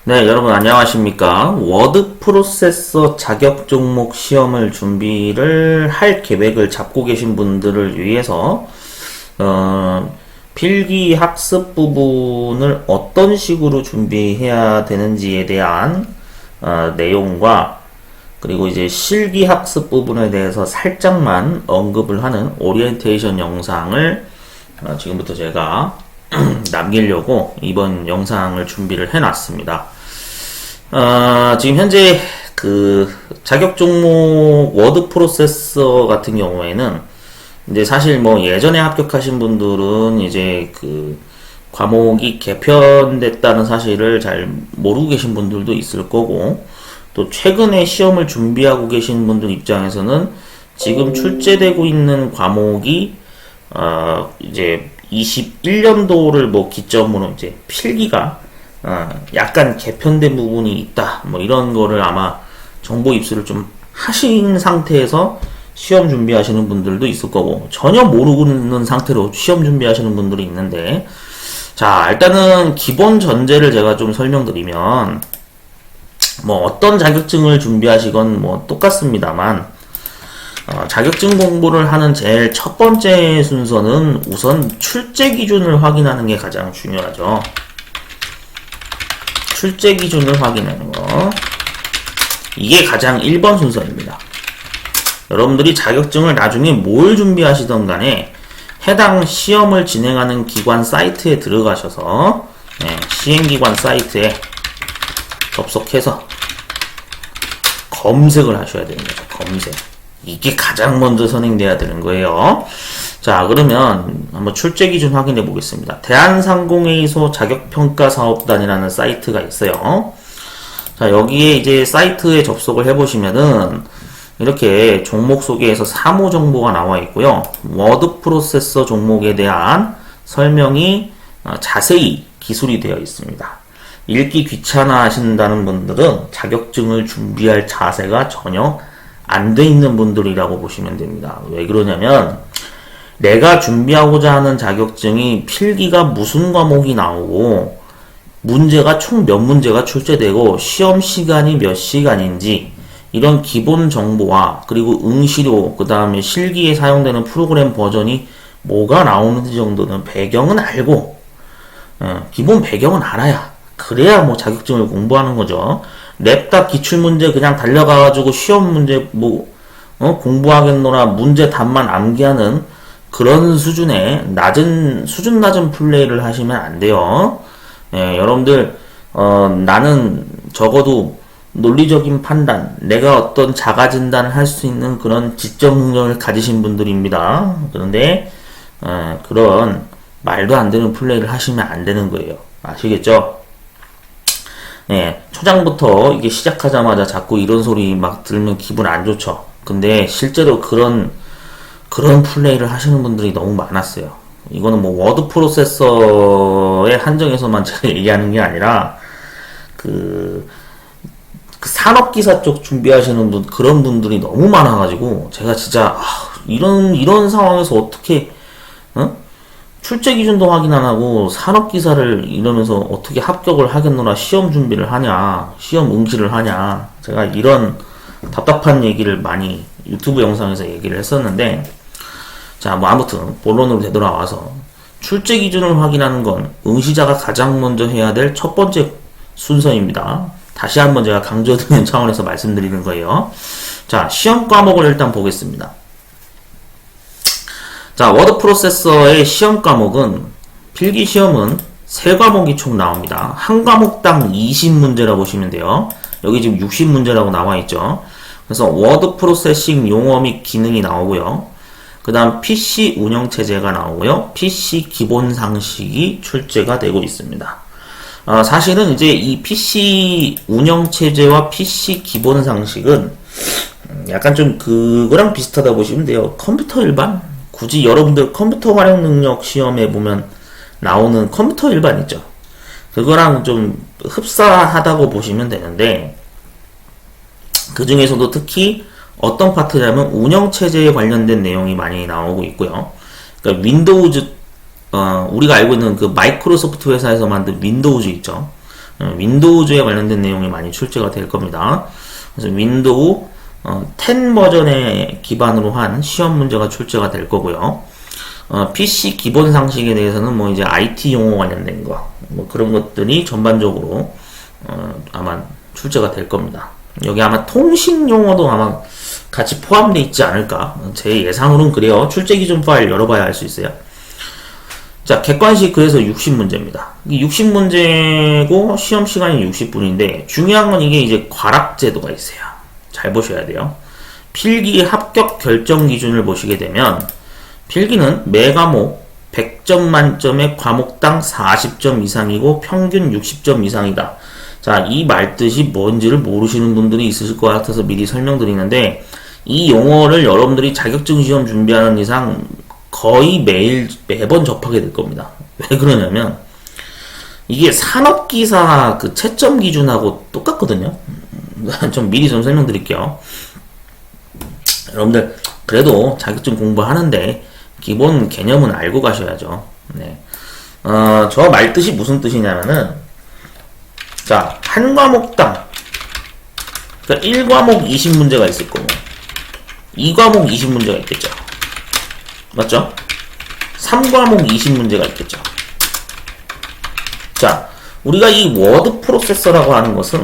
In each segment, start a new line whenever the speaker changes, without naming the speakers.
네, 여러분 안녕하십니까? 워드 프로세서 자격 종목 시험을 준비를 할 계획을 잡고 계신 분들을 위해서 필기 학습 부분을 어떤 식으로 준비해야 되는지에 대한 내용과 그리고 이제 실기 학습 부분에 대해서 살짝만 언급을 하는 오리엔테이션 영상을 지금부터 제가 남기려고 이번 영상을 준비를 해놨습니다. 지금 현재 그 자격 종목 워드 프로세서 같은 경우에는 이제 사실 뭐 예전에 합격하신 분들은 이제 그 과목이 개편됐다는 사실을 잘 모르고 계신 분들도 있을 거고, 또 최근에 시험을 준비하고 계신 분들 입장에서는 지금 출제되고 있는 과목이 이제 21년도를 뭐 기점으로 이제 필기가 약간 개편된 부분이 있다, 뭐 이런 거를 아마 정보 입수를 좀 하신 상태에서 시험 준비하시는 분들도 있을 거고, 전혀 모르고 있는 상태로 시험 준비하시는 분들이 있는데, 자, 일단은 기본 전제를 제가 좀 설명드리면, 뭐 어떤 자격증을 준비하시건 뭐 똑같습니다만, 자격증 공부를 하는 제일 첫 번째 순서는 우선 출제 기준을 확인하는 게 가장 중요하죠. 출제 기준을 확인하는 거. 이게 가장 1번 순서입니다. 여러분들이 자격증을 나중에 뭘 준비하시던 간에 해당 시험을 진행하는 기관 사이트에 들어가셔서 시행기관 사이트에 접속해서 검색을 하셔야 됩니다. 검색. 이게 가장 먼저 선행돼야 되는 거예요. 자, 그러면 한번 출제 기준 확인해 보겠습니다. 대한상공회의소 자격평가사업단이라는 사이트가 있어요. 자, 여기에 이제 사이트에 접속을 해 보시면은 이렇게 종목 소개에서 사무 정보가 나와 있고요. 워드 프로세서 종목에 대한 설명이 자세히 기술이 되어 있습니다. 읽기 귀찮아 하신다는 분들은 자격증을 준비할 자세가 전혀 안 돼 있는 분들이라고 보시면 됩니다. 왜 그러냐면 내가 준비하고자 하는 자격증이 필기가 무슨 과목이 나오고 문제가 총 몇 문제가 출제되고 시험 시간이 몇 시간인지 이런 기본 정보와 그리고 응시료, 그 다음에 실기에 사용되는 프로그램 버전이 뭐가 나오는지 정도는 배경은 알고, 기본 배경은 알아야, 그래야 뭐 자격증을 공부하는 거죠. 냅다 기출문제 그냥 달려가가지고 시험 문제 공부하겠노라 문제 답만 암기하는 그런 수준의 수준 낮은 플레이를 하시면 안 돼요. 여러분들, 나는 적어도 논리적인 판단, 내가 어떤 자가 진단을 할 수 있는 그런 지적 능력을 가지신 분들입니다. 그런데 그런 말도 안 되는 플레이를 하시면 안 되는 거예요. 아시겠죠? 초장부터 이게 시작하자마자 자꾸 이런 소리 막 들으면 기분 안 좋죠. 근데 실제로 그런 플레이를 하시는 분들이 너무 많았어요. 이거는 뭐 워드 프로세서에 한정해서만 제가 얘기하는 게 아니라 그 산업기사 쪽 준비하시는 분, 그런 분들이 너무 많아가지고, 제가 진짜, 이런 상황에서 어떻게, 출제 기준도 확인 안 하고, 산업기사를 이러면서 어떻게 합격을 하겠노라, 시험 준비를 하냐, 시험 응시를 하냐, 제가 이런 답답한 얘기를 많이 유튜브 영상에서 얘기를 했었는데, 자, 뭐 아무튼, 본론으로 되돌아와서, 출제 기준을 확인하는 건 응시자가 가장 먼저 해야 될 첫 번째 순서입니다. 다시 한번 제가 강조드리는 차원에서 말씀드리는 거예요. 자, 시험 과목을 일단 보겠습니다. 자, 워드 프로세서의 시험 과목은, 필기 시험은 3과목이 총 나옵니다. 한 과목당 20문제라고 보시면 돼요. 여기 지금 60문제라고 나와 있죠. 그래서 워드 프로세싱 용어 및 기능이 나오고요. 그 다음 PC 운영체제가 나오고요. PC 기본 상식이 출제가 되고 있습니다. 사실은 이제 이 PC 운영체제와 PC 기본 상식은 약간 좀 그거랑 비슷하다 보시면 돼요. 컴퓨터 일반? 굳이 여러분들 컴퓨터 활용 능력 시험에 보면 나오는 컴퓨터 일반 있죠. 그거랑 좀 흡사하다고 보시면 되는데, 그 중에서도 특히 어떤 파트냐면 운영체제에 관련된 내용이 많이 나오고 있고요. 그러니까 윈도우즈, 우리가 알고 있는 그 마이크로소프트 회사에서 만든 윈도우즈 있죠. 윈도우즈에 관련된 내용이 많이 출제가 될 겁니다. 그래서 윈도우 10 버전에 기반으로 한 시험 문제가 출제가 될 거고요. PC 기본 상식에 대해서는 뭐 이제 IT 용어 관련된 거, 뭐 그런 것들이 전반적으로 아마 출제가 될 겁니다. 여기 아마 통신 용어도 아마 같이 포함되어 있지 않을까. 제 예상으로는 그래요. 출제 기준 파일 열어봐야 알 수 있어요. 자, 객관식 그래서 60문제입니다. 60문제고 시험 시간이 60분인데 중요한 건 이게 이제 과락제도가 있어요. 잘 보셔야 돼요. 필기 합격 결정 기준을 보시게 되면 필기는 매 과목 100점 만점에 과목당 40점 이상이고 평균 60점 이상이다. 자, 이 말뜻이 뭔지를 모르시는 분들이 있으실 것 같아서 미리 설명드리는데 이 용어를 여러분들이 자격증 시험 준비하는 이상 거의 매번 접하게 될 겁니다. 왜 그러냐면 이게 산업기사 그 채점 기준하고 똑같거든요. 좀 미리 좀 설명드릴게요. 여러분들 그래도 자격증 공부하는데 기본 개념은 알고 가셔야죠. 네. 저 말뜻이 무슨 뜻이냐면은 자, 한 과목당 그러니까 1과목 20문제가 있을 거고 2과목 20문제가 있겠죠. 맞죠? 3과목 20문제가 있겠죠. 자, 우리가 이 워드 프로세서라고 하는 것은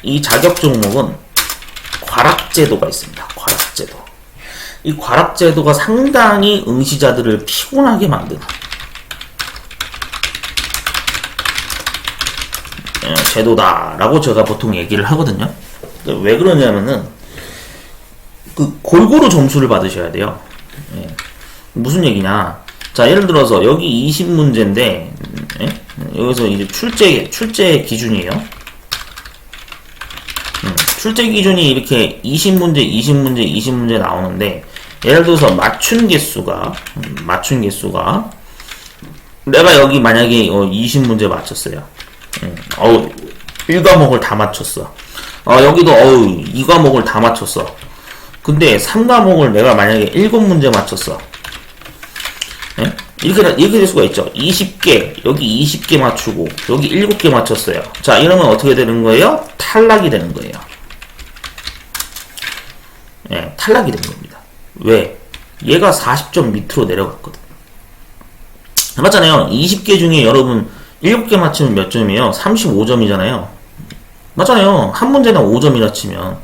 이 자격 종목은 과락제도가 있습니다. 과락제도. 이 과락제도가 상당히 응시자들을 피곤하게 만드는 제도다라고 제가 보통 얘기를 하거든요. 왜 그러냐면은 그 골고루 점수를 받으셔야 돼요. 예. 무슨 얘기냐? 자, 예를 들어서 여기 20문제인데 예? 여기서 이제 출제 기준이에요. 출제 기준이 이렇게 20문제 나오는데 예를 들어서 맞춘 개수가 내가 여기 만약에 20문제 맞췄어요. 1과목을 다 맞췄어. 여기도 2과목을 다 맞췄어. 근데 3과목을 내가 만약에 7문제 맞췄어. 예? 이렇게 될 수가 있죠. 20개, 여기 20개 맞추고, 여기 7개 맞췄어요. 자, 이러면 어떻게 되는 거예요? 탈락이 되는 거예요. 예, 탈락이 되는 겁니다. 왜? 얘가 40점 밑으로 내려갔거든. 맞잖아요. 20개 중에 여러분 7개 맞추면 몇 점이에요? 35점이잖아요. 맞잖아요. 한 문제당 5점이라 치면.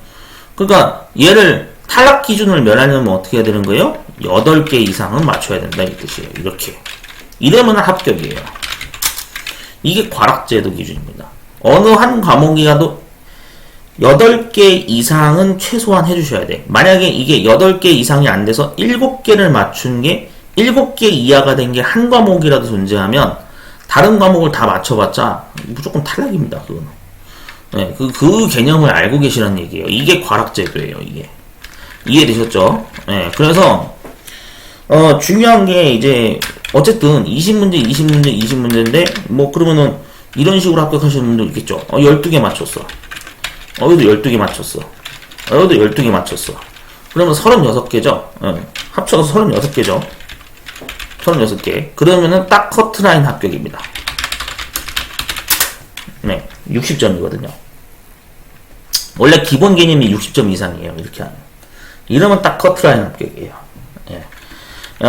그러니까 얘를 탈락 기준을 면하려면 어떻게 해야 되는 거예요? 8개 이상은 맞춰야 된다 이 뜻이에요. 이렇게. 이러면 합격이에요. 이게 과락제도 기준입니다. 어느 한 과목이라도 8개 이상은 최소한 해주셔야 돼. 만약에 이게 8개 이상이 안 돼서 7개를 맞춘 게 7개 이하가 된 게 한 과목이라도 존재하면 다른 과목을 다 맞춰봤자 무조건 탈락입니다. 그거는. 네, 그 개념을 알고 계시라는 얘기예요. 이게 과락제도예요. 이게. 이해되셨죠? 네, 그래서 중요한 게 이제 어쨌든 20문제인데 뭐 그러면은 이런 식으로 합격하시는 분도 있겠죠. 12개 맞췄어. 여기도 12개 맞췄어. 여기도 12개 맞췄어. 그러면 36개죠. 합쳐서 36개죠. 36개. 그러면은 딱 커트라인 합격입니다. 네, 60점이거든요. 원래 기본 개념이 60점 이상이에요. 이렇게 하면. 이러면 딱 커트라인 합격이에요. 예.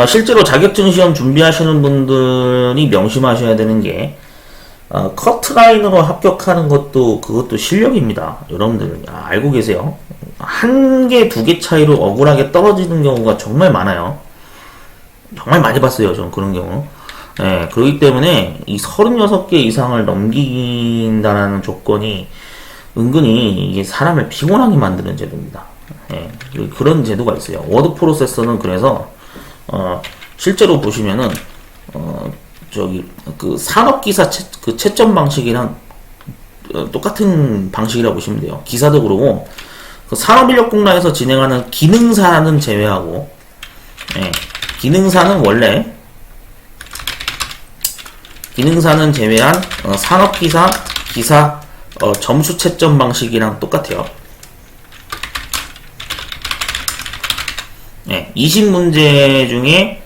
실제로 자격증 시험 준비하시는 분들이 명심하셔야 되는 게 커트라인으로 합격하는 그것도 실력입니다. 여러분들 알고 계세요? 한 개, 두 개 차이로 억울하게 떨어지는 경우가 정말 많아요. 정말 많이 봤어요. 저는 그런 경우. 예, 그렇기 때문에 이 36개 이상을 넘긴다는 조건이 은근히 이게 사람을 피곤하게 만드는 제도입니다. 예, 그런 제도가 있어요. 워드 프로세서는 그래서 실제로 보시면은 그 산업기사 채점 방식이랑 똑같은 방식이라고 보시면 돼요. 기사도 그러고 그 산업인력공단에서 진행하는 기능사는 제외하고 예, 기능사는 제외한 산업기사 기사 점수 채점 방식이랑 똑같아요. 예, 20문제 중에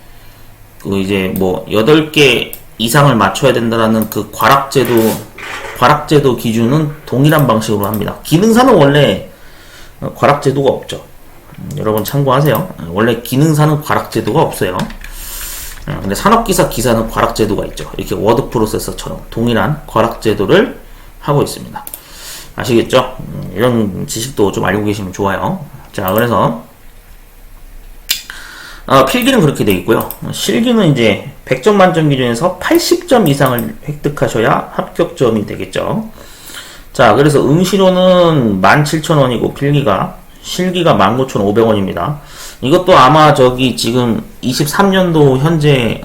그 이제 뭐 8개 이상을 맞춰야 된다라는 그 과락제도 기준은 동일한 방식으로 합니다. 기능사는 원래 과락제도가 없죠. 여러분 참고하세요. 원래 기능사는 과락제도가 없어요. 근데 산업기사 기사는 과락제도가 있죠. 이렇게 워드 프로세서처럼 동일한 과락제도를 하고 있습니다. 아시겠죠? 이런 지식도 좀 알고 계시면 좋아요. 자, 그래서 필기는 그렇게 되어 있고요. 실기는 이제 100점 만점 기준에서 80점 이상을 획득하셔야 합격점이 되겠죠. 자, 그래서 응시료는 17,000원이고 실기가 19,500원입니다. 이것도 아마 저기 지금 23년도 현재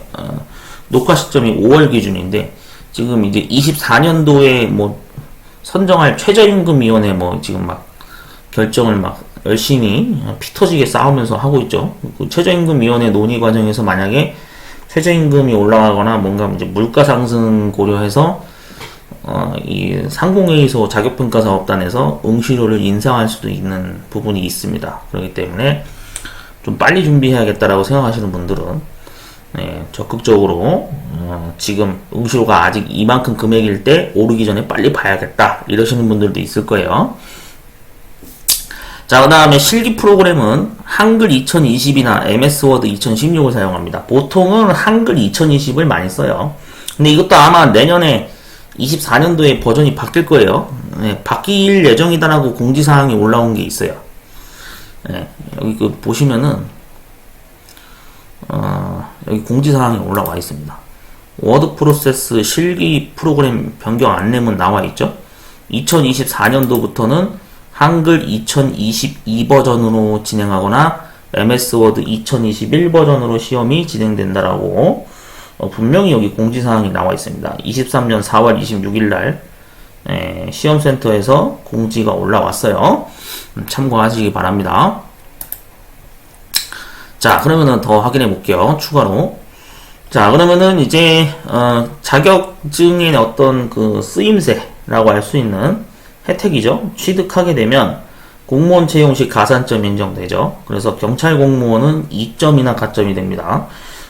녹화 시점이 5월 기준인데 지금 이제 24년도에 뭐 선정할 최저임금위원회 뭐 지금 막 결정을 막 열심히 피 터지게 싸우면서 하고 있죠. 그 최저임금위원회 논의 과정에서 만약에 최저임금이 올라가거나 뭔가 이제 물가 상승 고려해서 이 상공회의소 자격평가사업단에서 응시료를 인상할 수도 있는 부분이 있습니다. 그렇기 때문에 좀 빨리 준비해야겠다라고 생각하시는 분들은 적극적으로 지금 응시료가 아직 이만큼 금액일 때 오르기 전에 빨리 봐야겠다 이러시는 분들도 있을 거예요. 자, 그 다음에 실기 프로그램은 한글 2020이나 MS 워드 2016을 사용합니다. 보통은 한글 2020을 많이 써요. 근데 이것도 아마 내년에 24년도에 버전이 바뀔 거예요. 바뀔 예정이다라고 공지사항이 올라온 게 있어요. 여기 그 보시면은 여기 공지사항이 올라와 있습니다. 워드 프로세스 실기 프로그램 변경 안내문 나와 있죠. 2024년도부터는 한글 2022 버전으로 진행하거나 MS 워드 2021 버전으로 시험이 진행된다라고 분명히 여기 공지사항이 나와 있습니다. 23년 4월 26일 날 시험센터에서 공지가 올라왔어요. 참고하시기 바랍니다. 자, 그러면은 더 확인해 볼게요. 추가로. 자, 그러면은 이제 자격증의 어떤 그 쓰임새라고 할 수 있는 혜택이죠. 취득하게 되면 공무원 채용 시 가산점 인정되죠. 그래서 경찰 공무원은 2점이나 가점이 됩니다.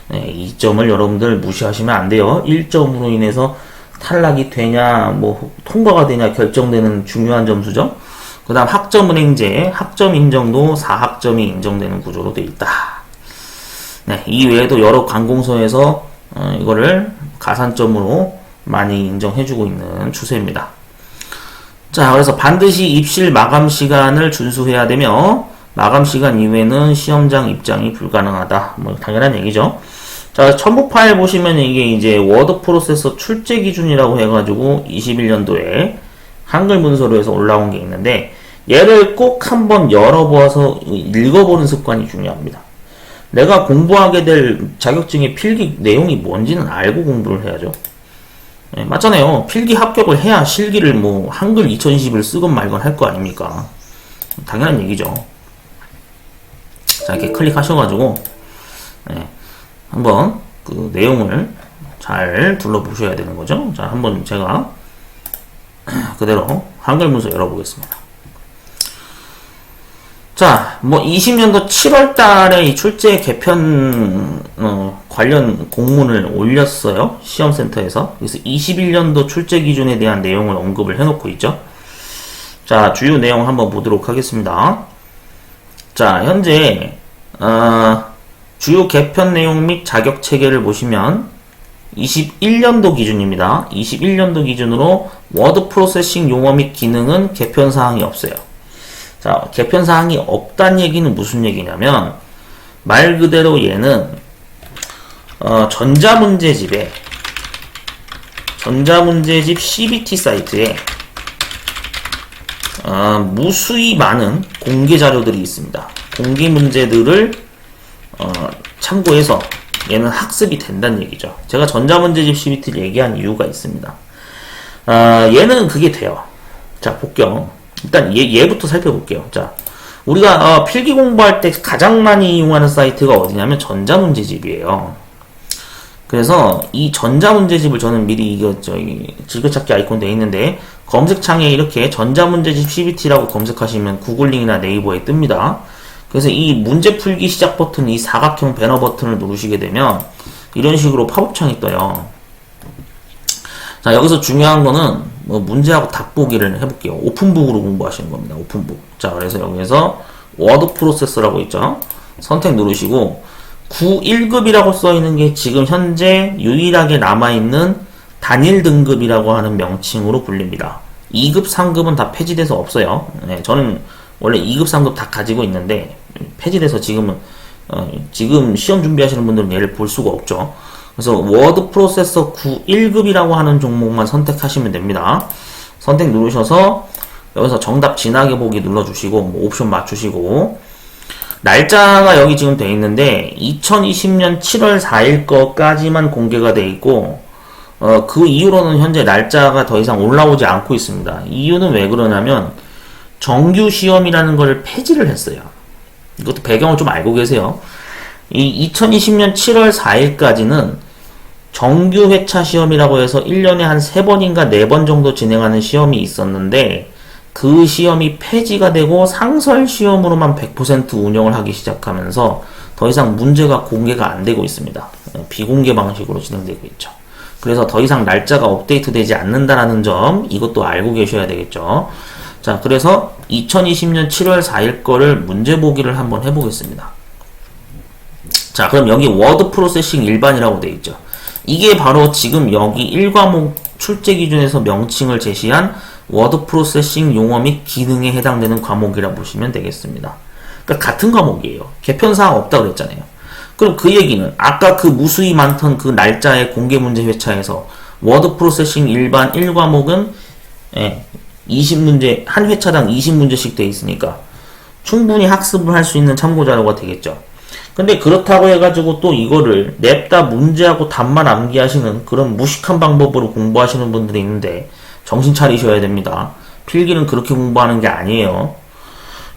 2점을 여러분들 무시하시면 안 돼요. 1점으로 인해서 탈락이 되냐, 뭐 통과가 되냐 결정되는 중요한 점수죠. 그 다음 학점은행제, 학점 인정도 4학점이 인정되는 구조로 되어 있다. 이 외에도 여러 관공서에서 이거를 가산점으로 많이 인정해주고 있는 추세입니다. 자, 그래서 반드시 입실 마감 시간을 준수해야 되며 마감 시간 이후에는 시험장 입장이 불가능하다. 뭐 당연한 얘기죠. 자, 첨부 파일 보시면 이게 이제 워드 프로세서 출제 기준이라고 해가지고 21년도에 한글 문서로 해서 올라온 게 있는데 얘를 꼭 한번 열어보아서 읽어보는 습관이 중요합니다. 내가 공부하게 될 자격증의 필기 내용이 뭔지는 알고 공부를 해야죠. 맞잖아요. 필기 합격을 해야 실기를 뭐 한글 2020을 쓰건 말건 할 거 아닙니까? 당연한 얘기죠. 자, 이렇게 클릭하셔가지고 한번 그 내용을 잘 둘러보셔야 되는 거죠. 자, 한번 제가 그대로 한글 문서 열어보겠습니다. 자, 뭐 20년도 7월 달에 이 출제 개편 관련 공문을 올렸어요. 시험센터에서. 그래서 21년도 출제 기준에 대한 내용을 언급을 해놓고 있죠. 자, 주요 내용 한번 보도록 하겠습니다. 자, 현재 주요 개편 내용 및 자격 체계를 보시면 21년도 기준입니다. 21년도 기준으로 워드 프로세싱 용어 및 기능은 개편 사항이 없어요. 자, 개편 사항이 없다는 얘기는 무슨 얘기냐면 말 그대로 얘는 전자문제집 CBT 사이트에 무수히 많은 공개 자료들이 있습니다. 공개 문제들을 참고해서 얘는 학습이 된다는 얘기죠. 제가 전자문제집 CBT를 얘기한 이유가 있습니다. 얘는 그게 돼요. 자, 볼게요. 일단 얘부터 살펴볼게요. 자, 우리가 필기 공부할 때 가장 많이 이용하는 사이트가 어디냐면 전자문제집이에요. 그래서 이 전자문제집을 저는 미리 이거 즐겨찾기 아이콘 되어 있는데 검색창에 이렇게 전자문제집 CBT라고 검색하시면 구글링이나 네이버에 뜹니다. 그래서 이 문제 풀기 시작 버튼, 이 사각형 배너 버튼을 누르시게 되면 이런 식으로 팝업창이 떠요. 자, 여기서 중요한 거는 뭐 문제하고 답보기를 해볼게요. 오픈북으로 공부하시는 겁니다. 오픈북. 자, 그래서 여기에서 워드 프로세서라고 있죠. 선택 누르시고 9.1급이라고 써있는 게 지금 현재 유일하게 남아있는 단일 등급이라고 하는 명칭으로 불립니다. 2급, 3급은 다 폐지돼서 없어요. 네, 저는 원래 2급, 3급 다 가지고 있는데 폐지돼서 지금은 지금 시험 준비하시는 분들은 얘를 볼 수가 없죠. 그래서 워드 프로세서 9.1급이라고 하는 종목만 선택하시면 됩니다. 선택 누르셔서 여기서 정답 진하게 보기 눌러주시고 뭐 옵션 맞추시고 날짜가 여기 지금 돼 있는데 2020년 7월 4일 거까지만 공개가 돼 있고 그 이후로는 현재 날짜가 더 이상 올라오지 않고 있습니다. 이유는 왜 그러냐면 정규 시험이라는 걸 폐지를 했어요. 이것도 배경을 좀 알고 계세요. 이 2020년 7월 4일까지는 정규 회차 시험이라고 해서 1년에 한 3번인가 4번 정도 진행하는 시험이 있었는데 그 시험이 폐지가 되고 상설 시험으로만 100% 운영을 하기 시작하면서 더 이상 문제가 공개가 안 되고 있습니다. 비공개 방식으로 진행되고 있죠. 그래서 더 이상 날짜가 업데이트 되지 않는다라는 점 이것도 알고 계셔야 되겠죠. 자, 그래서 2020년 7월 4일 거를 문제 보기를 한번 해보겠습니다. 자, 그럼 여기 워드 프로세싱 일반이라고 되어 있죠. 이게 바로 지금 여기 1과목 출제 기준에서 명칭을 제시한 워드 프로세싱 용어 및 기능에 해당되는 과목이라 보시면 되겠습니다. 그러니까 같은 과목이에요. 개편사항 없다 그랬잖아요. 그럼 그 얘기는 아까 그 무수히 많던 그 날짜의 공개 문제 회차에서 워드 프로세싱 일반 1과목은 20문제, 한 회차당 20문제씩 돼 있으니까 충분히 학습을 할 수 있는 참고 자료가 되겠죠. 근데 그렇다고 해가지고 또 이거를 냅다 문제하고 답만 암기하시는 그런 무식한 방법으로 공부하시는 분들이 있는데 정신 차리셔야 됩니다. 필기는 그렇게 공부하는 게 아니에요.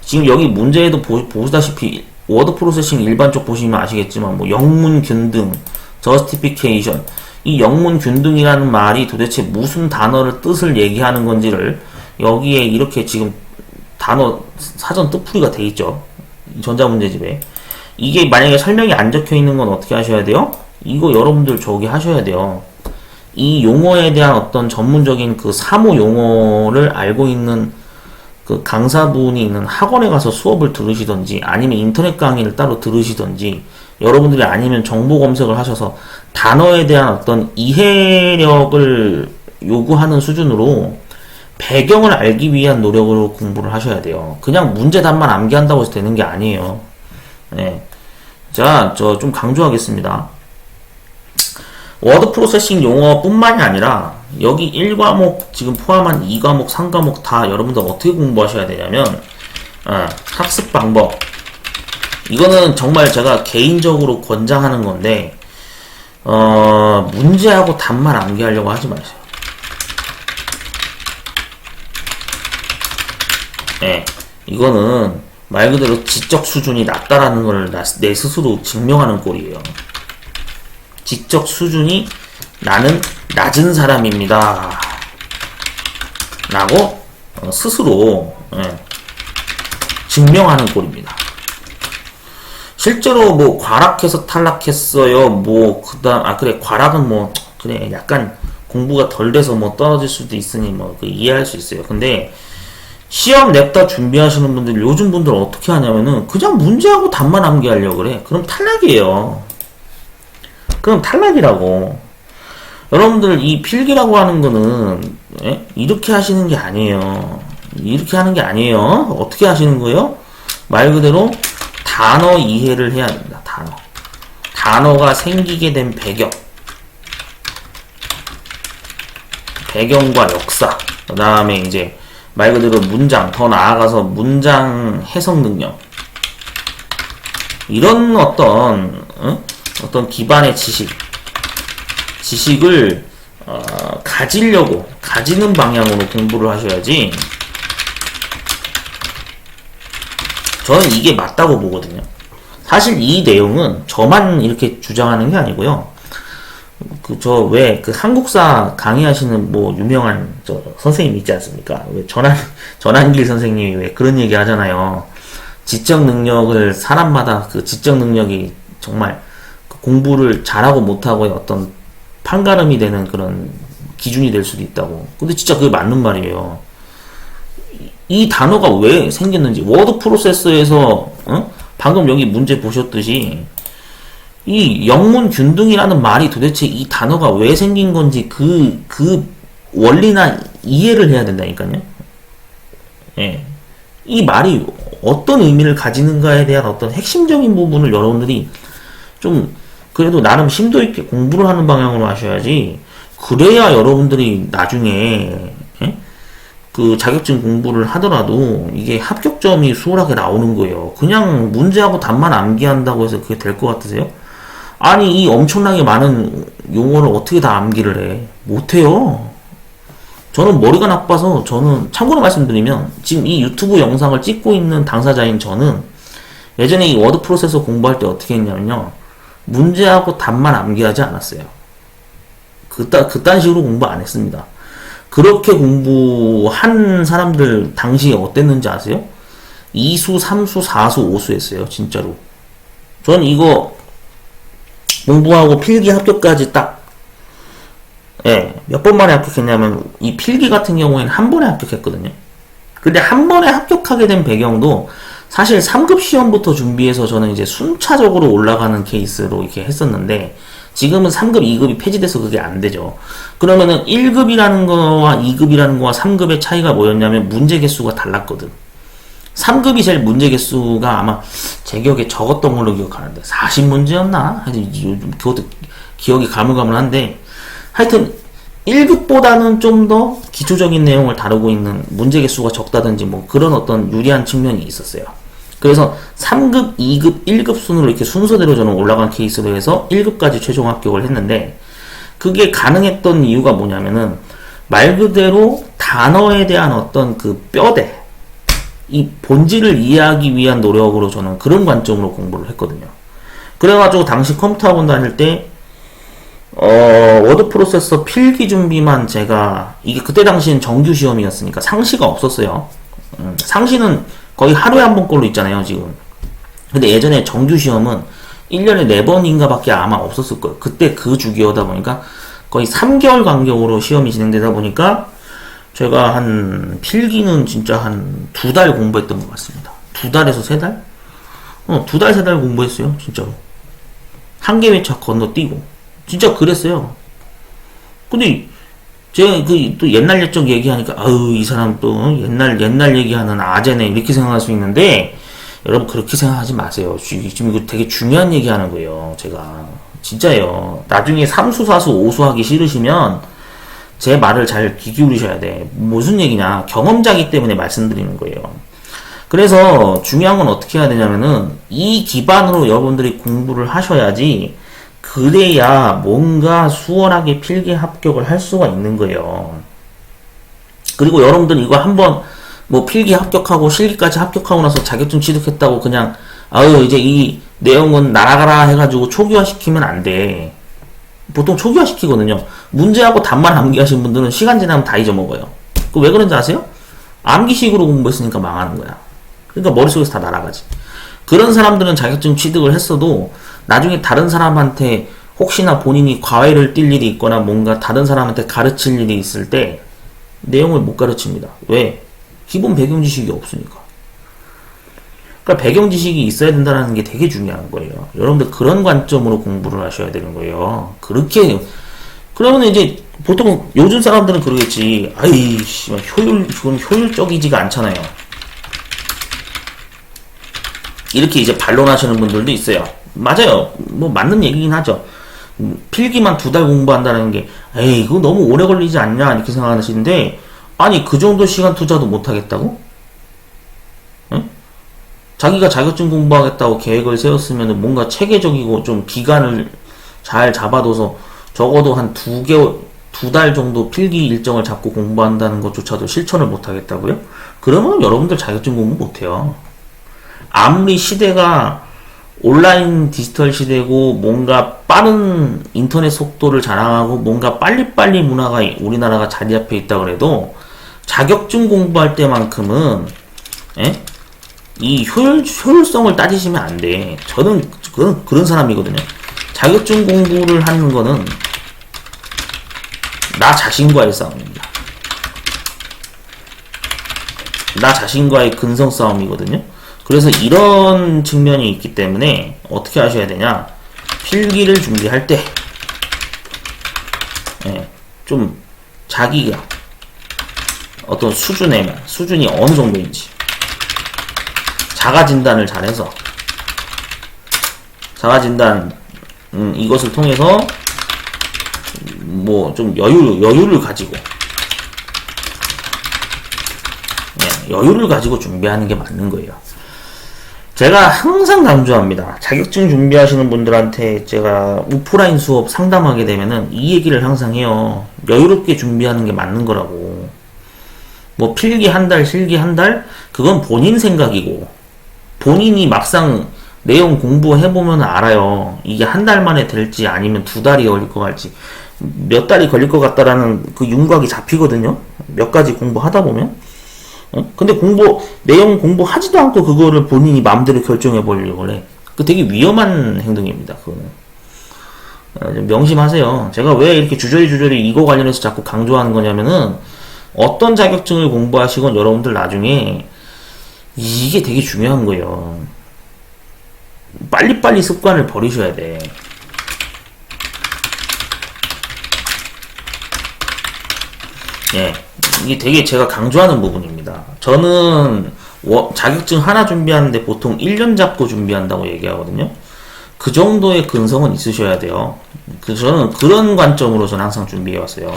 지금 여기 문제에도 보시다시피 워드 프로세싱 일반 쪽 보시면 아시겠지만 뭐 영문 균등, 저스티피케이션 이 영문 균등이라는 말이 도대체 무슨 단어를 뜻을 얘기하는 건지를 여기에 이렇게 지금 단어 사전 뜻풀이가 돼 있죠. 전자문제집에. 이게 만약에 설명이 안 적혀 있는 건 어떻게 하셔야 돼요? 이거 여러분들 저기 하셔야 돼요. 이 용어에 대한 어떤 전문적인 그 사무 용어를 알고 있는 그 강사분이 있는 학원에 가서 수업을 들으시던지 아니면 인터넷 강의를 따로 들으시던지 여러분들이 아니면 정보 검색을 하셔서 단어에 대한 어떤 이해력을 요구하는 수준으로 배경을 알기 위한 노력으로 공부를 하셔야 돼요. 그냥 문제답만 암기한다고 해서 되는 게 아니에요. 네. 자, 저 좀 강조하겠습니다. 워드 프로세싱 용어뿐만이 아니라 여기 1과목 지금 포함한 2과목, 3과목 다 여러분들 어떻게 공부하셔야 되냐면 학습 방법 이거는 정말 제가 개인적으로 권장하는 건데 문제하고 답만 암기하려고 하지 마세요. 네, 이거는 말 그대로 지적 수준이 낮다라는 걸 내 스스로 증명하는 꼴이에요. 지적 수준이 나는 낮은 사람입니다. 라고 스스로 증명하는 꼴입니다. 실제로 뭐 과락해서 탈락했어요. 뭐 그다음 그래 과락은 뭐 그래 약간 공부가 덜 돼서 뭐 떨어질 수도 있으니 뭐 그 이해할 수 있어요. 근데 시험 냅다 준비하시는 분들 요즘 분들 어떻게 하냐면은 그냥 문제하고 답만 암기하려고 그래. 그럼 탈락이에요. 그럼 탈락이라고. 여러분들 이 필기라고 하는 거는 이렇게 하시는 게 아니에요. 이렇게 하는 게 아니에요. 어떻게 하시는 거예요? 말 그대로 단어 이해를 해야 됩니다. 단어가 생기게 된 배경과 역사 그 다음에 이제 말 그대로 문장, 더 나아가서 문장 해석 능력 이런 어떤 기반의 지식을 가지는 방향으로 공부를 하셔야지. 저는 이게 맞다고 보거든요. 사실 이 내용은 저만 이렇게 주장하는 게 아니고요. 그 한국사 강의하시는 뭐 유명한 선생님 있지 않습니까? 왜 전한길 선생님이 왜 그런 얘기 하잖아요. 지적 능력을 사람마다 그 지적 능력이 정말 공부를 잘하고 못하고의 어떤 판가름이 되는 그런 기준이 될 수도 있다고. 근데 진짜 그게 맞는 말이에요. 이 단어가 왜 생겼는지, 워드 프로세서에서 방금 여기 문제 보셨듯이 이 영문 균등이라는 말이 도대체 이 단어가 왜 생긴 건지 그 원리나 이해를 해야 된다니까요. 예. 이 말이 어떤 의미를 가지는가에 대한 어떤 핵심적인 부분을 여러분들이 좀 그래도 나름 심도 있게 공부를 하는 방향으로 하셔야지. 그래야 여러분들이 나중에 그 자격증 공부를 하더라도 이게 합격점이 수월하게 나오는 거예요. 그냥 문제하고 답만 암기한다고 해서 그게 될 것 같으세요? 아니, 이 엄청나게 많은 용어를 어떻게 다 암기를 해? 못해요. 저는 머리가 나빠서, 저는 참고로 말씀드리면 지금 이 유튜브 영상을 찍고 있는 당사자인 저는 예전에 이 워드 프로세서 공부할 때 어떻게 했냐면요, 문제하고 답만 암기하지 않았어요. 그딴 식으로 공부 안 했습니다. 그렇게 공부한 사람들 당시에 어땠는지 아세요? 2수, 3수, 4수, 5수 했어요. 진짜로. 전 이거 공부하고 필기 합격까지 딱, 몇 번 만에 합격했냐면, 이 필기 같은 경우에는 한 번에 합격했거든요. 근데 한 번에 합격하게 된 배경도 사실 3급 시험부터 준비해서 저는 이제 순차적으로 올라가는 케이스로 이렇게 했었는데, 지금은 3급, 2급이 폐지돼서 그게 안 되죠. 그러면은 1급이라는 거와 2급이라는 거와 3급의 차이가 뭐였냐면 문제 개수가 달랐거든. 3급이 제일 문제 개수가 아마 제 기억에 적었던 걸로 기억하는데 40문제였나? 하여튼 요즘 그것도 기억이 가물가물한데, 하여튼 1급보다는 좀 더 기초적인 내용을 다루고 있는 문제 개수가 적다든지 뭐 그런 어떤 유리한 측면이 있었어요. 그래서 3급, 2급, 1급 순으로 이렇게 순서대로 저는 올라간 케이스로 해서 1급까지 최종 합격을 했는데, 그게 가능했던 이유가 뭐냐면은 말 그대로 단어에 대한 어떤 그 뼈대, 이 본질을 이해하기 위한 노력으로 저는 그런 관점으로 공부를 했거든요. 그래가지고 당시 컴퓨터 학원 다닐 때 워드 프로세서 필기 준비만 제가, 이게 그때 당시엔 정규 시험이었으니까 상시가 없었어요. 상시는 거의 하루에 한 번 꼴로 있잖아요, 지금. 근데 예전에 정규 시험은 1년에 4번인가 밖에 아마 없었을 거예요. 그때 그 주기여다 보니까 거의 3개월 간격으로 시험이 진행되다 보니까 제가 한 필기는 진짜 한 2달 공부했던 것 같습니다. 2달에서 3달? 2달, 3달 공부했어요, 진짜로. 한 개 회차 건너뛰고. 진짜 그랬어요. 근데 제가 또 옛날 옛적 얘기하니까 아유, 이 사람 또 옛날 얘기하는 아재네 이렇게 생각할 수 있는데, 여러분 그렇게 생각하지 마세요. 지금 이거 되게 중요한 얘기하는 거예요. 제가 진짜예요. 나중에 3수, 4수, 5수 하기 싫으시면 제 말을 잘 귀 기울이셔야 돼. 무슨 얘기냐, 경험자기 때문에 말씀드리는 거예요. 그래서 중요한 건 어떻게 해야 되냐면은 이 기반으로 여러분들이 공부를 하셔야지, 그래야 뭔가 수월하게 필기 합격을 할 수가 있는 거예요. 그리고 여러분들 이거 한번 뭐 필기 합격하고 실기까지 합격하고 나서 자격증 취득했다고 그냥 아유 이제 이 내용은 날아가라 해가지고 초기화 시키면 안 돼. 보통 초기화 시키거든요. 문제하고 답만 암기하신 분들은 시간 지나면 다 잊어먹어요. 그 왜 그런지 아세요? 암기식으로 공부했으니까 망하는 거야. 그러니까 머릿속에서 다 날아가지. 그런 사람들은 자격증 취득을 했어도 나중에 다른 사람한테 혹시나 본인이 과외를 뛸 일이 있거나 뭔가 다른 사람한테 가르칠 일이 있을 때 내용을 못 가르칩니다. 왜? 기본 배경 지식이 없으니까. 그러니까 배경 지식이 있어야 된다는 게 되게 중요한 거예요. 여러분들 그런 관점으로 공부를 하셔야 되는 거예요. 그렇게, 그러면 이제 보통 요즘 사람들은 그러겠지. 아이, 그건 효율적이지가 않잖아요. 이렇게 이제 반론하시는 분들도 있어요. 맞아요. 뭐 맞는 얘기긴 하죠. 필기만 2달 공부한다는 게 에이 그거 너무 오래 걸리지 않냐 이렇게 생각하시는데, 아니 그 정도 시간 투자도 못 하겠다고? 응? 자기가 자격증 공부하겠다고 계획을 세웠으면 뭔가 체계적이고 좀 기간을 잘 잡아둬서 적어도 한 2달 정도 필기 일정을 잡고 공부한다는 것조차도 실천을 못 하겠다고요? 그러면 여러분들 자격증 공부 못 해요. 아무리 시대가 온라인 디지털 시대고 뭔가 빠른 인터넷 속도를 자랑하고 뭔가 빨리빨리 문화가 우리나라가 자리 잡혀 있다 그래도 자격증 공부할 때만큼은 이 효율성을 따지시면 안 돼. 저는 그런 사람이거든요. 자격증 공부를 하는 거는 나 자신과의 싸움입니다. 나 자신과의 근성 싸움이거든요. 그래서 이런 측면이 있기 때문에 어떻게 하셔야 되냐, 필기를 준비할 때 좀 자기가 어떤 수준이 어느 정도인지 자가진단을 잘해서 자가진단 이것을 통해서 뭐 좀 여유를 가지고 여유를 가지고 준비하는 게 맞는 거예요. 제가 항상 강조합니다. 자격증 준비하시는 분들한테 제가 오프라인 수업 상담하게 되면은 이 얘기를 항상 해요. 여유롭게 준비하는 게 맞는 거라고. 뭐 필기 한 달, 실기 한 달, 그건 본인 생각이고, 본인이 막상 내용 공부해보면 알아요. 이게 한 달 만에 될지 아니면 2달이 걸릴 것 같지, 몇 달이 걸릴 것 같다라는 그 윤곽이 잡히거든요. 몇 가지 공부하다 보면. 근데 내용 공부하지도 않고 그거를 본인이 마음대로 결정해 보려고 해. 그 되게 위험한 행동입니다, 그거는. 좀 명심하세요. 제가 왜 이렇게 주저리 이거 관련해서 자꾸 강조하는 거냐면은, 어떤 자격증을 공부하시건 여러분들 나중에 이게 되게 중요한 거예요. 빨리빨리 습관을 버리셔야 돼. 이게 되게 제가 강조하는 부분입니다. 저는 자격증 하나 준비하는데 보통 1년 잡고 준비한다고 얘기하거든요. 그 정도의 근성은 있으셔야 돼요. 저는 그런 관점으로 저는 항상 준비해왔어요.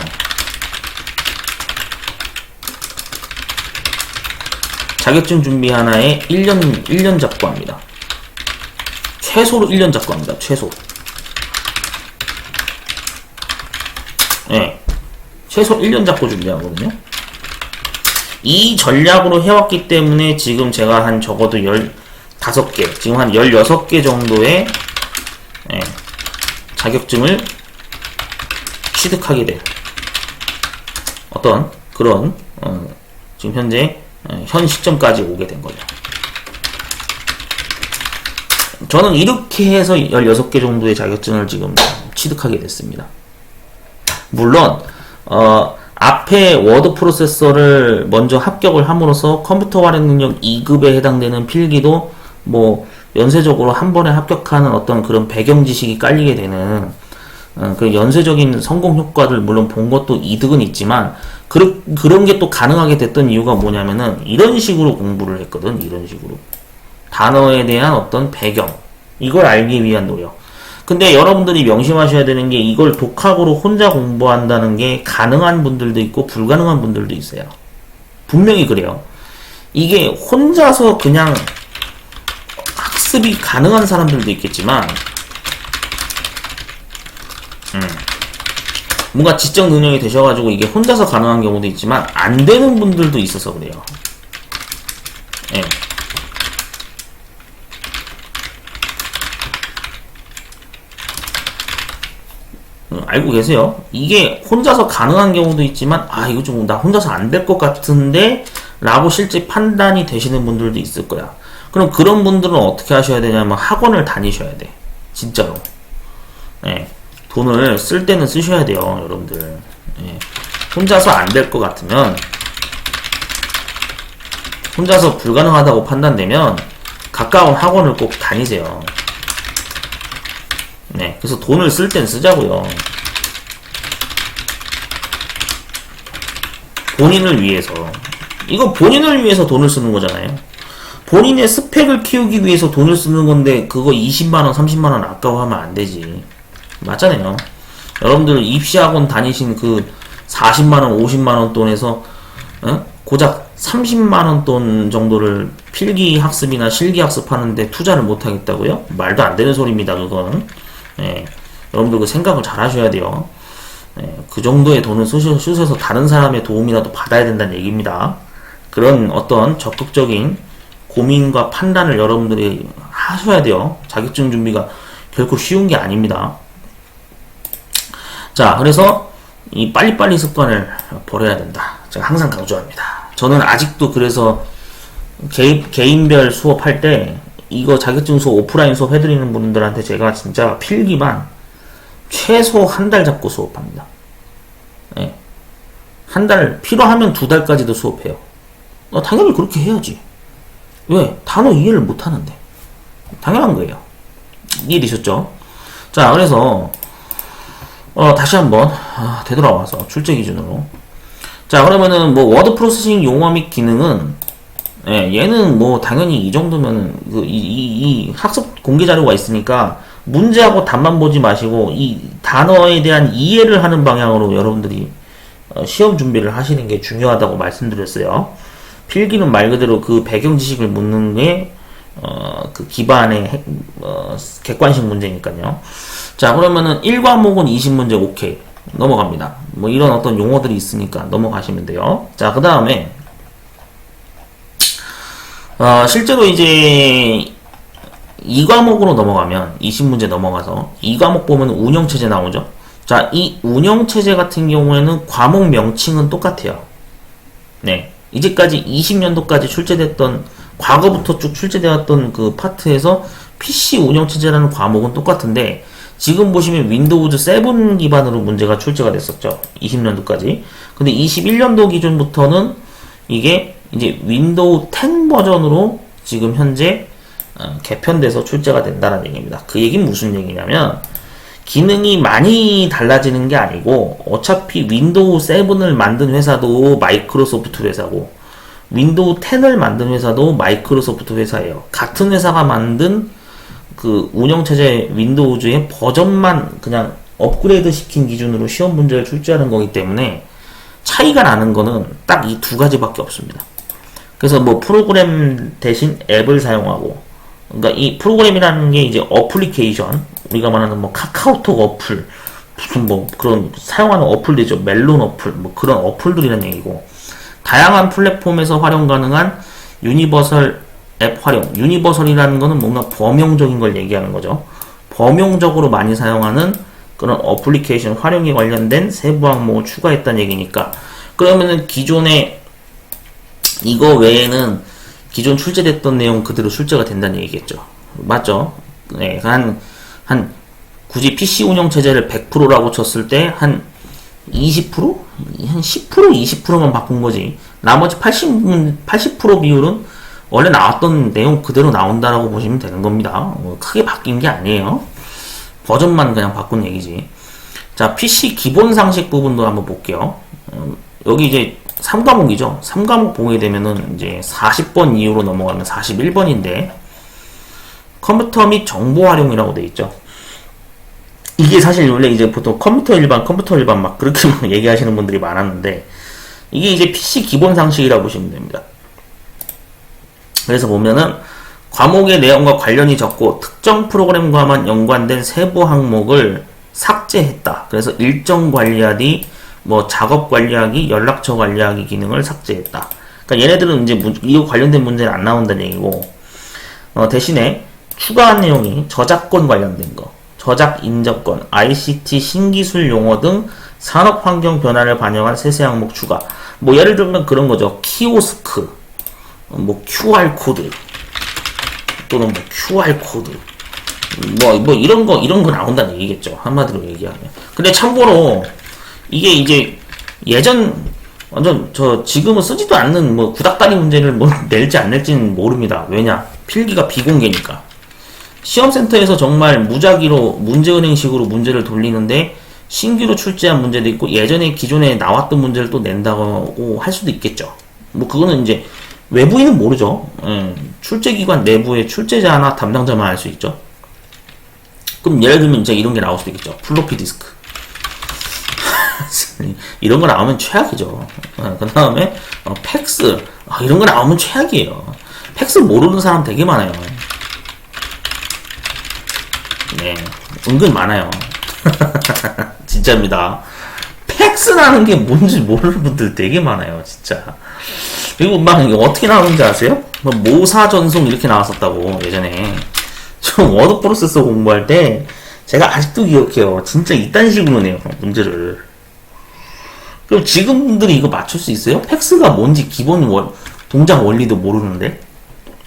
자격증 준비 하나에 1년 잡고 합니다. 최소로 1년 잡고 합니다. 최소. 최소 1년 잡고 준비하거든요. 이 전략으로 해왔기 때문에 지금 제가 한 적어도 15개, 지금 한 16개 정도의 자격증을 취득하게 된 어떤 그런 지금 현재 현 시점까지 오게 된 거죠. 저는 이렇게 해서 16개 정도의 자격증을 지금 취득하게 됐습니다. 물론 앞에 워드 프로세서를 먼저 합격을 함으로써 컴퓨터 활용 능력 2급에 해당되는 필기도 뭐 연쇄적으로 한 번에 합격하는 어떤 그런 배경 지식이 깔리게 되는 그 연쇄적인 성공 효과를 물론 본 것도 이득은 있지만, 그런 게 또 가능하게 됐던 이유가 뭐냐면은 이런 식으로 공부를 했거든. 이런 식으로 단어에 대한 어떤 배경, 이걸 알기 위한 노력. 근데 여러분들이 명심하셔야 되는 게, 이걸 독학으로 혼자 공부한다는 게 가능한 분들도 있고 불가능한 분들도 있어요. 분명히 그래요. 이게 혼자서 그냥 학습이 가능한 사람들도 있겠지만, 뭔가 지적 능력이 되셔가지고 이게 혼자서 가능한 경우도 있지만 안 되는 분들도 있어서 그래요. 알고 계세요? 이게 혼자서 가능한 경우도 있지만, 이거 좀 나 혼자서 안 될 것 같은데 라고 실제 판단이 되시는 분들도 있을 거야. 그럼 그런 분들은 어떻게 하셔야 되냐면 학원을 다니셔야 돼. 진짜로. 돈을 쓸 때는 쓰셔야 돼요, 여러분들. 혼자서 안 될 것 같으면, 혼자서 불가능하다고 판단되면 가까운 학원을 꼭 다니세요. 그래서 돈을 쓸 땐 쓰자고요. 본인을 위해서. 이거 본인을 위해서 돈을 쓰는 거잖아요. 본인의 스펙을 키우기 위해서 돈을 쓰는 건데, 그거 20만원, 30만원 아까워하면 안 되지. 맞잖아요. 여러분들 입시학원 다니신 그 40만원, 50만원 돈에서 고작 30만원 돈 정도를 필기 학습이나 실기 학습하는데 투자를 못 하겠다고요? 말도 안 되는 소리입니다, 그건. 여러분들 그 생각을 잘 하셔야 돼요. 그 정도의 돈을 쓰셔서 다른 사람의 도움이라도 받아야 된다는 얘기입니다. 그런 어떤 적극적인 고민과 판단을 여러분들이 하셔야 돼요. 자격증 준비가 결코 쉬운 게 아닙니다. 자, 그래서 이 빨리빨리 습관을 버려야 된다. 제가 항상 강조합니다. 저는 아직도 그래서 개인별 수업할 때 이거 자격증 수업, 오프라인 수업 해드리는 분들한테 제가 진짜 필기만 최소 한 달 잡고 수업합니다. 예. 한 달, 필요하면 2달까지도 수업해요. 당연히 그렇게 해야지. 왜? 단어 이해를 못 하는데. 당연한 거예요. 이해되셨죠? 자, 그래서, 다시 한번, 되돌아와서 출제 기준으로. 자, 그러면은, 뭐, 워드 프로세싱 용어 및 기능은, 예, 얘는 뭐, 당연히 이 정도면은, 이 학습 공개 자료가 있으니까, 문제하고 답만 보지 마시고, 이 단어에 대한 이해를 하는 방향으로 여러분들이, 시험 준비를 하시는 게 중요하다고 말씀드렸어요. 필기는 말 그대로 그 배경 지식을 묻는 게, 그 기반의, 객관식 문제니까요. 자, 그러면은 1과목은 20문제 오케이. 넘어갑니다. 뭐 이런 어떤 용어들이 있으니까 넘어가시면 돼요. 자, 그 다음에, 실제로 이제, 2과목으로 넘어가면, 20문제 넘어가서, 2과목 보면 운영체제 나오죠? 자, 이 운영체제 같은 경우에는 과목 명칭은 똑같아요. 네. 이제까지 20년도까지 출제됐던, 과거부터 쭉 출제되었던 그 파트에서 PC 운영체제라는 과목은 똑같은데, 지금 보시면 윈도우즈 7 기반으로 문제가 출제가 됐었죠. 20년도까지. 근데 21년도 기준부터는 이게 이제 윈도우 10 버전으로 지금 현재 개편돼서 출제가 된다는 얘기입니다. 그 얘기는 무슨 얘기냐면, 기능이 많이 달라지는 게 아니고 어차피 윈도우 7을 만든 회사도 마이크로소프트 회사고 윈도우 10을 만든 회사도 마이크로소프트 회사예요. 같은 회사가 만든 그 운영체제 윈도우즈의 버전만 그냥 업그레이드 시킨 기준으로 시험 문제를 출제하는 거기 때문에 차이가 나는 거는 딱 이 두 가지밖에 없습니다. 그래서 뭐 프로그램 대신 앱을 사용하고, 그러니까 이 프로그램이라는 게 이제 어플리케이션, 우리가 말하는 뭐 카카오톡 어플, 무슨 뭐 그런 사용하는 어플들이죠. 멜론 어플, 뭐 그런 어플들이라는 얘기고, 다양한 플랫폼에서 활용 가능한 유니버설 앱 활용. 유니버설이라는 거는 뭔가 범용적인 걸 얘기하는 거죠. 범용적으로 많이 사용하는 그런 어플리케이션 활용에 관련된 세부 항목을 추가했다는 얘기니까, 그러면은 기존에 이거 외에는 기존 출제됐던 내용 그대로 출제가 된다는 얘기겠죠. 맞죠? 네, 굳이 PC 운영 체제를 100%라고 쳤을 때, 한 20%? 한 10%, 20%만 바꾼 거지. 나머지 80% 비율은 원래 나왔던 내용 그대로 나온다라고 보시면 되는 겁니다. 크게 바뀐 게 아니에요. 버전만 그냥 바꾼 얘기지. 자, PC 기본 상식 부분도 한번 볼게요. 여기 이제 3과목이죠. 3과목 보게 되면은 이제 40번 이후로 넘어가면 41번인데, 컴퓨터 및 정보 활용이라고 돼 있죠. 이게 사실 원래 이제 보통 컴퓨터 일반 막 그렇게 얘기하시는 분들이 많았는데, 이게 이제 PC 기본 상식이라고 보시면 됩니다. 그래서 보면은 과목의 내용과 관련이 적고 특정 프로그램과만 연관된 세부 항목을 삭제했다. 그래서 일정 관리하기, 뭐 작업 관리하기, 연락처 관리하기 기능을 삭제했다. 그러니까 얘네들은 이제 이거 관련된 문제는 안 나온다는 얘기고, 대신에 추가한 내용이 저작권 관련된 거, 저작 인접권, ICT 신기술 용어 등 산업 환경 변화를 반영한 세세 항목 추가. 뭐 예를 들면 그런 거죠. 키오스크, 뭐 QR 코드, 또는 뭐 QR 코드, 뭐 이런 거 나온다는 얘기겠죠. 한마디로 얘기하면. 근데 참고로 이게 이제 예전 완전 지금은 쓰지도 않는 뭐 구닥다리 문제를 뭐 낼지 안 낼지는 모릅니다. 왜냐? 필기가 비공개니까. 시험센터에서 정말 무작위로 문제은행식으로 문제를 돌리는데 신규로 출제한 문제도 있고 예전에 기존에 나왔던 문제를 또 낸다고 할 수도 있겠죠. 뭐 그거는 이제 외부인은 모르죠. 출제기관 내부의 출제자나 담당자만 알 수 있죠. 그럼 예를 들면 이제 이런 게 나올 수도 있겠죠. 플로피 디스크. 이런 거 나오면 최악이죠. 그 다음에 팩스. 이런 거 나오면 최악이에요. 팩스 모르는 사람 되게 많아요. 네, 은근 많아요. 진짜입니다. 팩스라는 게 뭔지 모르는 분들 되게 많아요, 진짜. 그리고 막 어떻게 나오는지 아세요? 뭐 모사 전송 이렇게 나왔었다고 예전에. 저 워드 프로세서 공부할 때 제가 아직도 기억해요. 진짜 이딴 식으로 내요, 문제를. 그럼 지금들이 이거 맞출 수 있어요? 팩스가 뭔지 기본 동작 원리도 모르는데?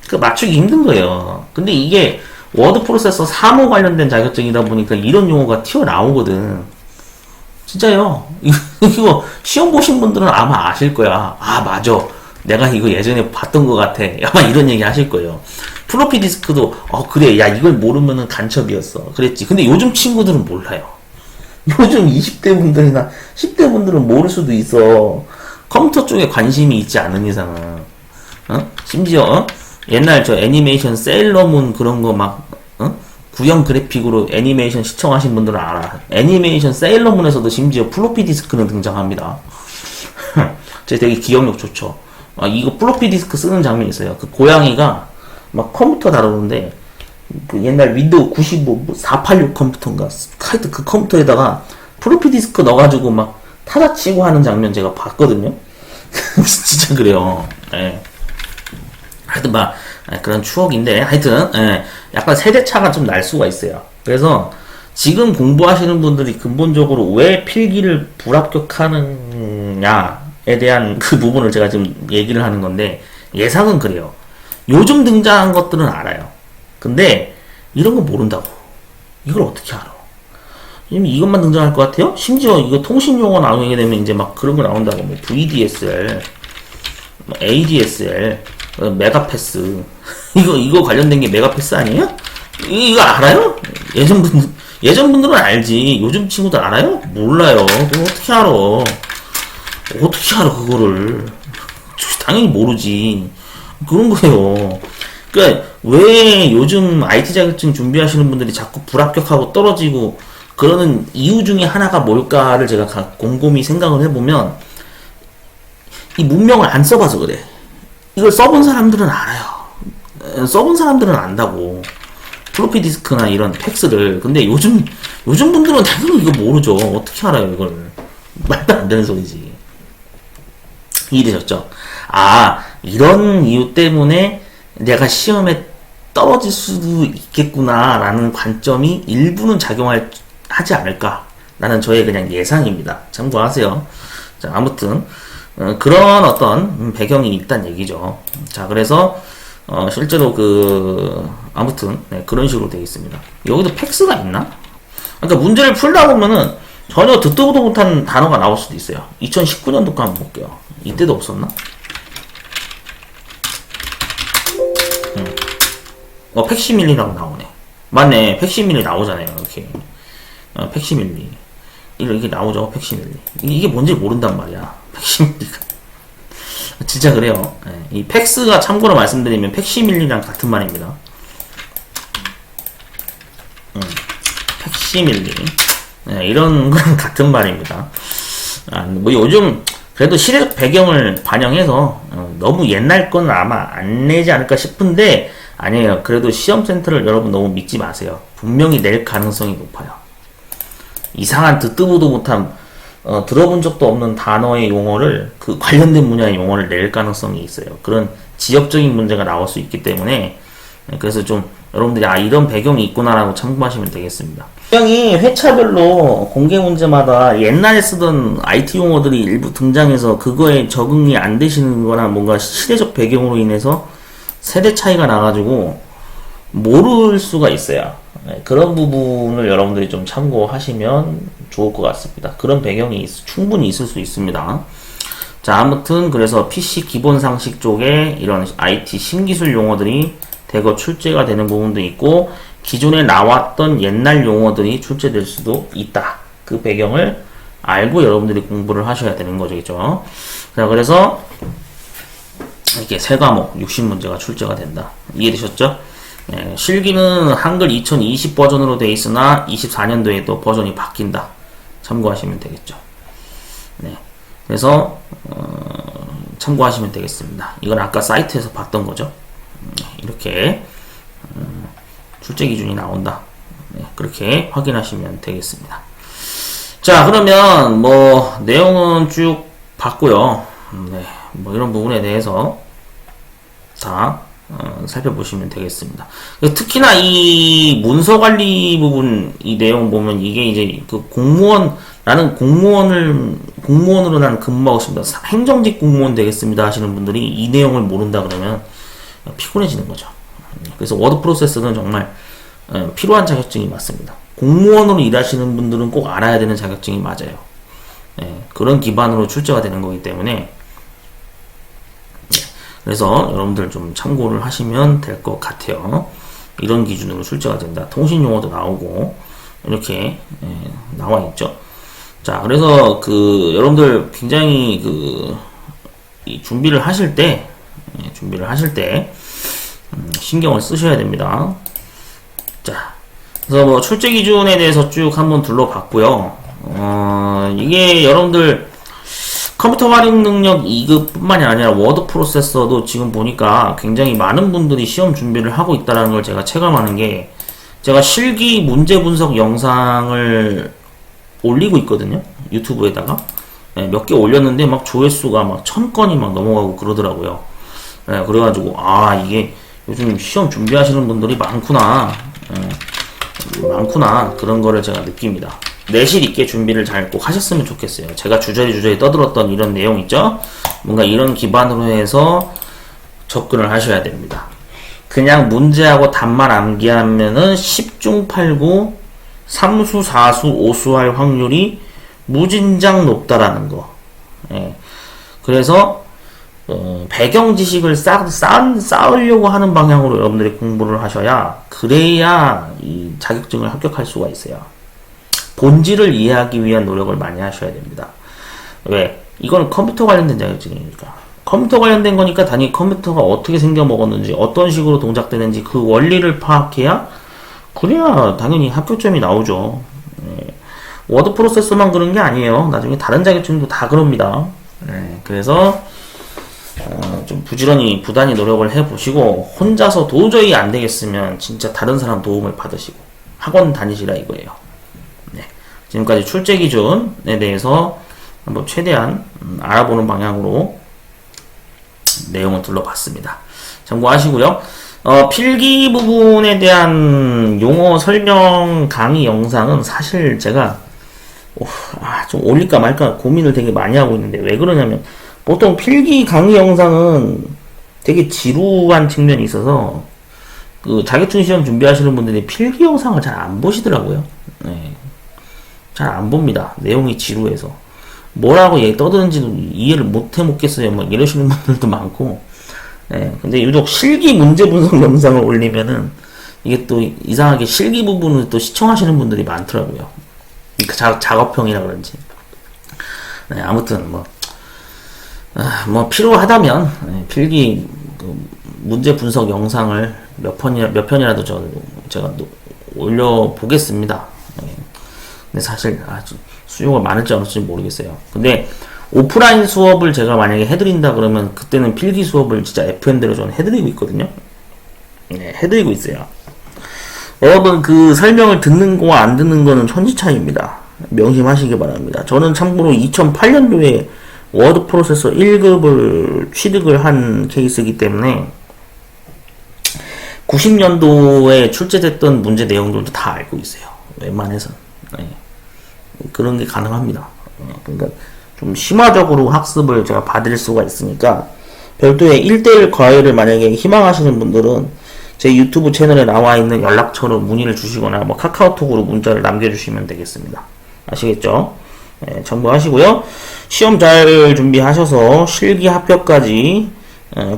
그 맞추기 힘든 거예요. 근데 이게 워드 프로세서 사무 관련된 자격증이다 보니까 이런 용어가 튀어나오거든. 진짜요. 이거 시험 보신 분들은 아마 아실 거야. 아, 맞아. 내가 이거 예전에 봤던 것 같아. 아마 이런 얘기 하실 거예요. 플로피 디스크도, 그래. 야, 이걸 모르면은 간첩이었어. 그랬지. 근데 요즘 친구들은 몰라요. 요즘 20대 분들이나 10대 분들은 모를 수도 있어. 컴퓨터 쪽에 관심이 있지 않은 이상은. 심지어, 옛날 저 애니메이션 세일러문 그런 거 막, 구형 그래픽으로 애니메이션 시청하신 분들은 알아. 애니메이션 세일러문에서도 심지어 플로피 디스크는 등장합니다. 제 되게 기억력 좋죠. 이거 플로피 디스크 쓰는 장면이 있어요. 그 고양이가 막 컴퓨터 다루는데, 그 옛날 윈도우 95, 486 컴퓨터인가, 하여튼 그 컴퓨터에다가 플로피 디스크 넣어가지고 막 타자치고 하는 장면 제가 봤거든요. 진짜 그래요. 예. 하여튼 막, 그런 추억인데, 하여튼, 약간 세대차가 좀 날 수가 있어요. 그래서, 지금 공부하시는 분들이 근본적으로 왜 필기를 불합격하느냐에 대한 그 부분을 제가 지금 얘기를 하는 건데, 예상은 그래요. 요즘 등장한 것들은 알아요. 근데, 이런 거 모른다고. 이걸 어떻게 알아? 이것만 등장할 것 같아요? 심지어 이거 통신용어 나오게 되면 이제 막 그런 거 나온다고. 뭐, VDSL, 뭐 ADSL, 메가패스. 이거 관련된 게 메가패스 아니에요? 이거 알아요? 예전 분들은 알지. 요즘 친구들 알아요? 몰라요. 그거 어떻게 알아? 어떻게 알아, 그거를. 당연히 모르지. 그런 거예요. 그러니까, 왜 요즘 IT 자격증 준비하시는 분들이 자꾸 불합격하고 떨어지고 그러는 이유 중에 하나가 뭘까를 제가 곰곰이 생각을 해보면, 이 문명을 안 써봐서 그래. 이걸 써본 사람들은 알아요. 써본 사람들은 안다고. 플로피 디스크나 이런 팩스를. 근데 요즘 분들은 당연히 이거 모르죠. 어떻게 알아요, 이걸. 말도 안 되는 소리지. 이해되셨죠? 이런 이유 때문에 내가 시험에 떨어질 수도 있겠구나라는 관점이 일부는 하지 않을까. 라는 저의 그냥 예상입니다. 참고하세요. 자, 아무튼. 그런 어떤 배경이 있단 얘기죠. 자, 그래서 실제로 아무튼 그런 식으로 되어 있습니다. 여기도 팩스가 있나? 그러니까 문제를 풀다 보면은 전혀 듣도 보도 못한 단어가 나올 수도 있어요. 2019년도 거 한번 볼게요. 이때도 없었나? 팩시밀리라고 나오네. 맞네. 팩시밀리 나오잖아요. 이렇게. 팩시밀리. 이렇게 나오죠. 팩시밀리. 이게 뭔지 모른단 말이야. 팩시밀리가. 진짜 그래요. 이 팩스가 참고로 말씀드리면 팩시밀리랑 같은 말입니다. 팩시밀리. 이런 건 같은 말입니다. 뭐 요즘 그래도 시대적 배경을 반영해서 너무 옛날 건 아마 안 내지 않을까 싶은데 아니에요. 그래도 시험센터를 여러분 너무 믿지 마세요. 분명히 낼 가능성이 높아요. 이상한 듣도 보도 못한 들어본 적도 없는 단어의 용어를 그 관련된 분야의 용어를 낼 가능성이 있어요. 그런 지역적인 문제가 나올 수 있기 때문에 그래서 좀 여러분들이 이런 배경이 있구나라고 참고하시면 되겠습니다. 분명히 회차별로 공개 문제마다 옛날에 쓰던 IT 용어들이 일부 등장해서 그거에 적응이 안 되시는 거나 뭔가 시대적 배경으로 인해서 세대 차이가 나가지고 모를 수가 있어요. 그런 부분을 여러분들이 좀 참고하시면 좋을 것 같습니다. 그런 배경이 충분히 있을 수 있습니다. 자, 아무튼 그래서 PC 기본 상식 쪽에 이런 IT 신기술 용어들이 대거 출제가 되는 부분도 있고 기존에 나왔던 옛날 용어들이 출제될 수도 있다. 그 배경을 알고 여러분들이 공부를 하셔야 되는 거죠. 그죠? 자, 그래서 이렇게 세 과목 60문제가 출제가 된다. 이해되셨죠? 실기는 한글 2020 버전으로 되어 있으나 24년도에 또 버전이 바뀐다. 참고하시면 되겠죠. 네. 그래서 참고하시면 되겠습니다. 이건 아까 사이트에서 봤던 거죠. 이렇게 출제 기준이 나온다. 네, 그렇게 확인하시면 되겠습니다. 자, 그러면 뭐 내용은 쭉 봤고요. 네, 뭐 이런 부분에 대해서 다 살펴보시면 되겠습니다. 특히나 이 문서 관리 부분 이 내용 보면 이게 이제 그 나는 공무원으로 나는 근무하고 싶습니다. 행정직 공무원 되겠습니다 하시는 분들이 이 내용을 모른다 그러면 피곤해지는 거죠. 그래서 워드 프로세스는 정말 필요한 자격증이 맞습니다. 공무원으로 일하시는 분들은 꼭 알아야 되는 자격증이 맞아요. 그런 기반으로 출제가 되는 거기 때문에 그래서 여러분들 좀 참고를 하시면 될 것 같아요. 이런 기준으로 출제가 된다. 통신 용어도 나오고 이렇게 나와 있죠. 자, 그래서 여러분들 굉장히 이 준비를 하실 때 신경을 쓰셔야 됩니다. 자, 그래서 뭐 출제 기준에 대해서 쭉 한번 둘러봤고요. 이게 여러분들 컴퓨터 활용 능력 2급 뿐만이 아니라 워드 프로세서도 지금 보니까 굉장히 많은 분들이 시험 준비를 하고 있다는 걸 제가 체감하는 게, 제가 실기 문제 분석 영상을 올리고 있거든요. 유튜브에다가. 몇 개 올렸는데 막 조회수가 막 1000건이 막 넘어가고 그러더라고요. 그래가지고, 이게 요즘 시험 준비하시는 분들이 많구나. 그런 거를 제가 느낍니다. 내실 있게 준비를 잘 꼭 하셨으면 좋겠어요. 제가 주저리 떠들었던 이런 내용 있죠? 뭔가 이런 기반으로 해서 접근을 하셔야 됩니다. 그냥 문제하고 답만 암기하면은 10중 8구 3수, 4수, 5수 할 확률이 무진장 높다라는 거. 그래서 배경 지식을 쌓으려고 하는 방향으로 여러분들이 공부를 하셔야, 그래야 이 자격증을 합격할 수가 있어요. 본질을 이해하기 위한 노력을 많이 하셔야 됩니다. 왜? 이건 컴퓨터 관련된 자격증이니까. 컴퓨터 관련된 거니까 당연히 컴퓨터가 어떻게 생겨 먹었는지, 어떤 식으로 동작되는지 그 원리를 파악해야, 그래야 당연히 합격점이 나오죠. 워드 프로세서만 그런 게 아니에요. 나중에 다른 자격증도 다 그럽니다. 그래서 좀 부단히 노력을 해보시고, 혼자서 도저히 안 되겠으면 진짜 다른 사람 도움을 받으시고 학원 다니시라 이거예요. 지금까지 출제 기준에 대해서 한번 최대한 알아보는 방향으로 내용을 둘러봤습니다. 참고하시고요. 필기 부분에 대한 용어 설명 강의 영상은 사실 제가 좀 올릴까 말까 고민을 되게 많이 하고 있는데, 왜 그러냐면 보통 필기 강의 영상은 되게 지루한 측면이 있어서 자격증 시험 준비하시는 분들이 필기 영상을 잘 안 보시더라고요. 잘 안 봅니다. 내용이 지루해서. 뭐라고 떠드는지도 이해를 못 해먹겠어요. 막 이러시는 분들도 많고. 근데 유독 실기 문제 분석 영상을 올리면은 이게 또 이상하게 실기 부분을 또 시청하시는 분들이 많더라고요. 작업형이라 그런지. 아무튼 뭐 필요하다면 필기 문제 분석 영상을 몇 편이라도 제가 올려보겠습니다. 근데 사실 수요가 많을지 안 올지 모르겠어요. 근데 오프라인 수업을 제가 만약에 해드린다 그러면 그때는 필기 수업을 진짜 FM대로 저는 해드리고 있거든요. 해드리고 있어요. 여러분 그 설명을 듣는 거와 안 듣는 거는 천지 차이입니다. 명심하시기 바랍니다. 저는 참고로 2008년도에 워드 프로세서 1급을 취득을 한 케이스이기 때문에 90년도에 출제됐던 문제 내용들도 다 알고 있어요. 웬만해서는. 그런 게 가능합니다. 그러니까 좀 심화적으로 학습을 제가 받을 수가 있으니까, 별도의 1대1 과외를 만약에 희망하시는 분들은 제 유튜브 채널에 나와 있는 연락처로 문의를 주시거나 뭐 카카오톡으로 문자를 남겨주시면 되겠습니다. 아시겠죠? 참고하시고요. 시험 잘 준비하셔서 실기 합격까지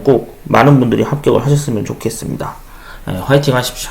꼭 많은 분들이 합격을 하셨으면 좋겠습니다. 화이팅 하십시오.